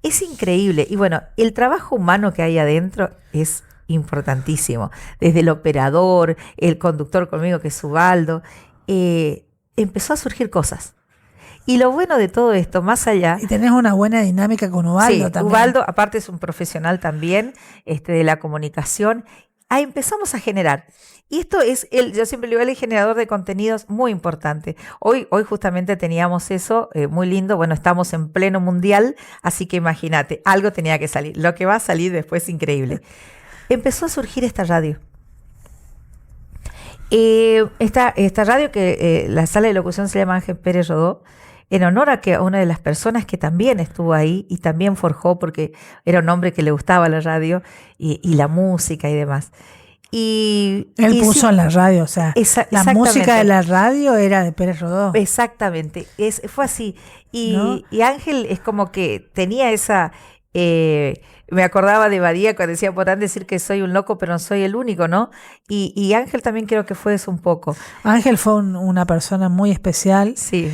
Es increíble. Y bueno, el trabajo humano que hay adentro es importantísimo. Desde el operador, el conductor conmigo que es Ubaldo, empezó a surgir cosas. Y lo bueno de todo esto, más allá... Y tenés una buena dinámica con Ubaldo también. Ubaldo, aparte es un profesional también de la comunicación. Ahí empezamos a generar. Y esto es, yo siempre le digo, el generador de contenidos muy importante. Hoy justamente teníamos eso, muy lindo. Bueno, estamos en pleno mundial, así que imagínate, algo tenía que salir. Lo que va a salir después es increíble. Empezó a surgir esta radio. Esta radio que la sala de locución se llama Ángel Pérez Rodó, en honor a una de las personas que también estuvo ahí y también forjó, porque era un hombre que le gustaba la radio y la música y demás. Él puso en la radio, o sea, la música de la radio era de Pérez Rodó. Exactamente, fue así. ¿No? Y Ángel es como que tenía esa... me acordaba de Badía cuando decía, podrán decir que soy un loco, pero no soy el único, ¿no? Y Ángel también creo que fue eso un poco. Ángel fue una persona muy especial. Sí.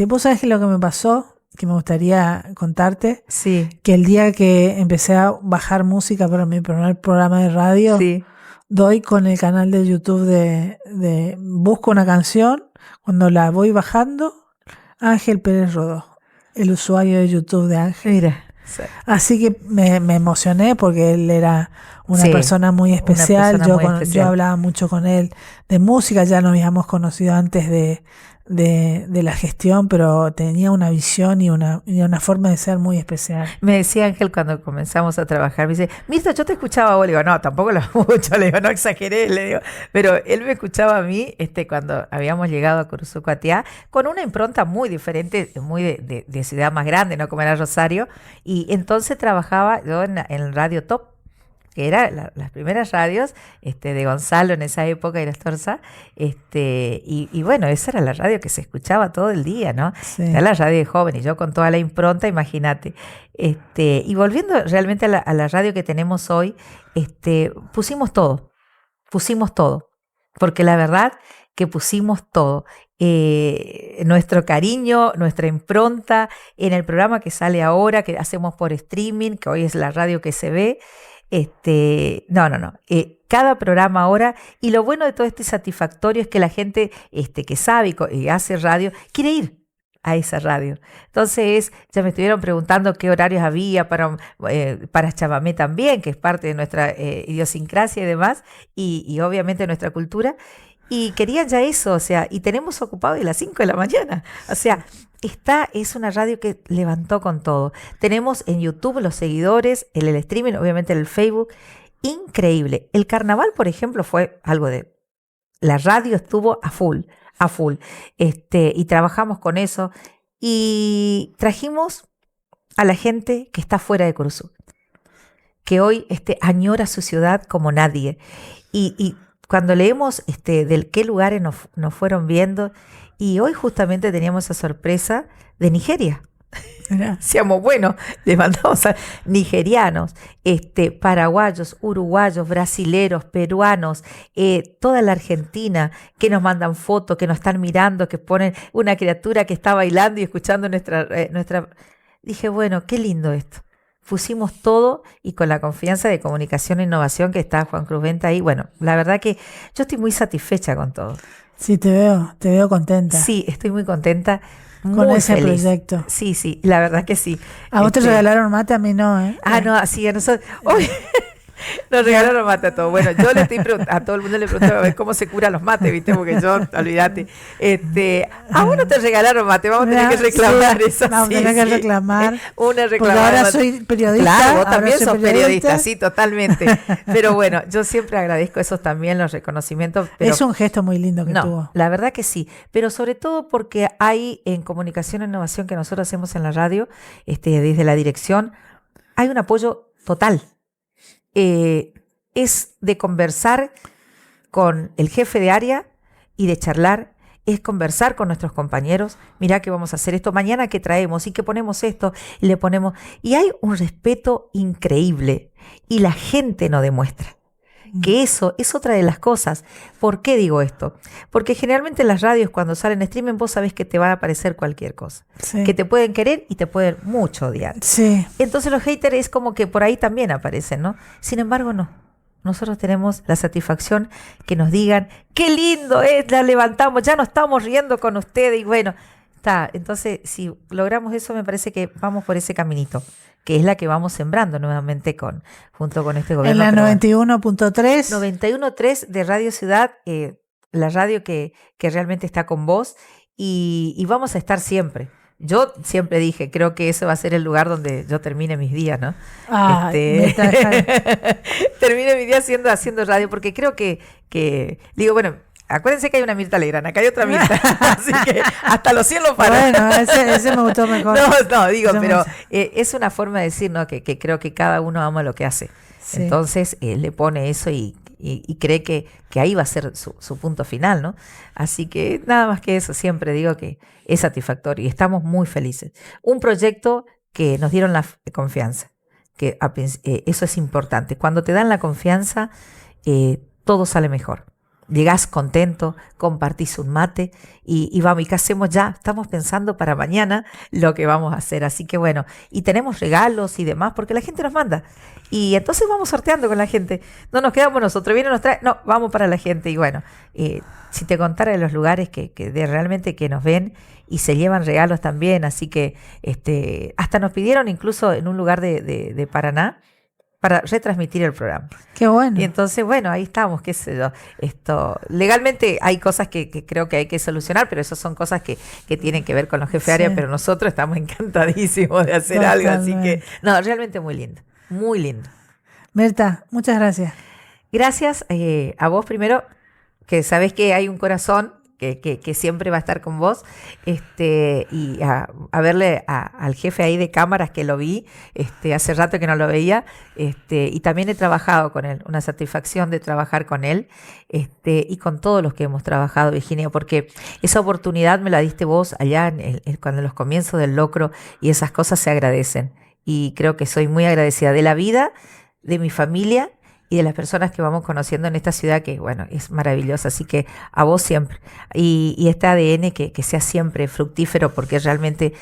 ¿Vos sabés lo que me pasó? Que me gustaría contarte. Sí. Que el día que empecé a bajar música para mi primer programa de radio, Sí. doy con el canal de YouTube busco una canción, cuando la voy bajando, Ángel Pérez Rodó, el usuario de YouTube de Ángel. Mira. Así que me emocioné porque él era una persona muy especial. Una persona muy especial. Yo hablaba mucho con él de música, ya nos habíamos conocido antes de la gestión, pero tenía una visión y una forma de ser muy especial. Me decía Ángel cuando comenzamos a trabajar, me dice, Mirta, yo te escuchaba a vos. Le digo, no, tampoco lo mucho, le digo, no exageré, le digo, pero él me escuchaba a mí cuando habíamos llegado a Curuzú Cuatiá, con una impronta muy diferente, muy de ciudad más grande, ¿no? Como era Rosario, y entonces trabajaba yo en Radio Top, que eran las primeras radios de Gonzalo en esa época y las Torza, y bueno, esa era la radio que se escuchaba todo el día, ¿no? Sí. Era la radio de joven, y yo con toda la impronta, imagínate. Y volviendo realmente a la radio que tenemos hoy, pusimos todo, porque la verdad que pusimos todo. Nuestro cariño, nuestra impronta en el programa que sale ahora, que hacemos por streaming, que hoy es la radio que se ve. No. Cada programa ahora, y lo bueno de todo esto y satisfactorio es que la gente que sabe y hace radio quiere ir a esa radio. Entonces, ya me estuvieron preguntando qué horarios había para chamamé también, que es parte de nuestra idiosincrasia y demás, y obviamente nuestra cultura. Y querían ya eso, o sea, y tenemos ocupado de las 5 de la mañana. O sea, es una radio que levantó con todo. Tenemos en YouTube los seguidores, el streaming, obviamente el Facebook. Increíble. El carnaval, por ejemplo, fue algo de... La radio estuvo a full. Y trabajamos con eso. Y trajimos a la gente que está fuera de Curuzú, que hoy añora su ciudad como nadie. Y cuando leemos del qué lugares nos fueron viendo, y hoy justamente teníamos esa sorpresa de Nigeria. Decíamos, bueno, les mandamos a nigerianos, paraguayos, uruguayos, brasileros, peruanos, toda la Argentina, que nos mandan fotos, que nos están mirando, que ponen una criatura que está bailando y escuchando nuestra... Dije, bueno, qué lindo esto. Pusimos todo, y con la confianza de comunicación e innovación que está Juan Cruz Venta ahí. Bueno, la verdad que yo estoy muy satisfecha con todo. Sí, te veo contenta. Sí, estoy muy contenta. Con ese feliz. Proyecto. Sí, la verdad que sí. A vos te regalaron mate, a mí no, ¿eh? No, así a nosotros. Nos regalaron mate a todos. Bueno, yo le estoy preguntando, a todo el mundo le pregunto a ver cómo se curan los mates, ¿viste? Porque yo, olvídate. A vos no te regalaron mate, vamos a tener que reclamar eso. Vamos a tener que reclamar. Una reclamación. Porque ahora soy periodista. Claro, vos también sos periodista, sí, totalmente. Pero bueno, yo siempre agradezco esos también, los reconocimientos. Pero es un gesto muy lindo que tuvo. La verdad que sí, pero sobre todo porque hay en comunicación e innovación que nosotros hacemos en la radio, desde la dirección, hay un apoyo total. Es de conversar con el jefe de área y de charlar, es conversar con nuestros compañeros. Mirá que vamos a hacer esto, mañana que traemos y que ponemos esto, y le ponemos, y hay un respeto increíble, y la gente no demuestra. Que eso es otra de las cosas. ¿Por qué digo esto? Porque generalmente en las radios, cuando salen streaming, vos sabés que te va a aparecer cualquier cosa. Sí. Que te pueden querer y te pueden mucho odiar. Sí. Entonces los haters es como que por ahí también aparecen, ¿no? Sin embargo, no. Nosotros tenemos la satisfacción que nos digan, qué lindo es, la levantamos, ya nos estamos riendo con ustedes, y bueno, está. Entonces, si logramos eso, me parece que vamos por ese caminito, que es la que vamos sembrando nuevamente junto con este gobierno. En la 91.3. 91.3 de Radio Ciudad, la radio que realmente está con vos, y vamos a estar siempre. Yo siempre dije, creo que ese va a ser el lugar donde yo termine mis días, ¿no? Termine mis días haciendo radio, porque creo que digo, bueno, acuérdense que hay una Mirta Legrand, acá hay otra Mirta, así que hasta los 100 lo paran. Bueno, ese me gustó mejor. No, digo, pero es una forma de decir, ¿no? Que creo que cada uno ama lo que hace. Sí. Entonces, le pone eso y cree que ahí va a ser su punto final, ¿no? Así que nada más que eso, siempre digo que es satisfactorio y estamos muy felices. Un proyecto que nos dieron la confianza, que eso es importante. Cuando te dan la confianza, todo sale mejor. Llegás contento, compartís un mate y vamos, ¿y qué hacemos ya? Estamos pensando para mañana lo que vamos a hacer. Así que bueno, y tenemos regalos y demás porque la gente nos manda. Y entonces vamos sorteando con la gente. No nos quedamos nosotros, viene nos trae, no, vamos para la gente. Y bueno, si te contara de los lugares que realmente que nos ven y se llevan regalos también. Así que hasta nos pidieron incluso en un lugar de Paraná para retransmitir el programa. Qué bueno. Y entonces, bueno, ahí estamos, qué sé yo. Legalmente hay cosas que creo que hay que solucionar, pero esas son cosas que tienen que ver con los jefes de área, pero nosotros estamos encantadísimos de hacer algo, así que, no, realmente muy lindo, muy lindo. Mirta, muchas gracias. Gracias a vos primero, que sabés que hay un corazón que siempre va a estar con vos, y a verle al jefe ahí de cámaras, que lo vi, hace rato que no lo veía, y también he trabajado con él, una satisfacción de trabajar con él, y con todos los que hemos trabajado, Virginia, porque esa oportunidad me la diste vos allá cuando en los comienzos del Locro, y esas cosas se agradecen, y creo que soy muy agradecida de la vida, de mi familia, y de las personas que vamos conociendo en esta ciudad, que bueno, es maravillosa, así que a vos siempre, y este ADN que sea siempre fructífero, porque realmente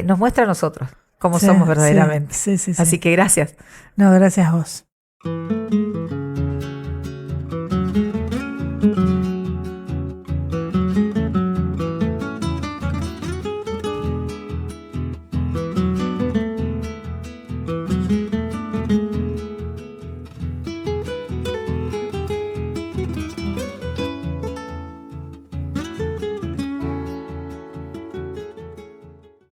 nos muestra a nosotros cómo Sí, somos sí, verdaderamente. sí, sí, sí. Así que gracias. No, gracias a vos.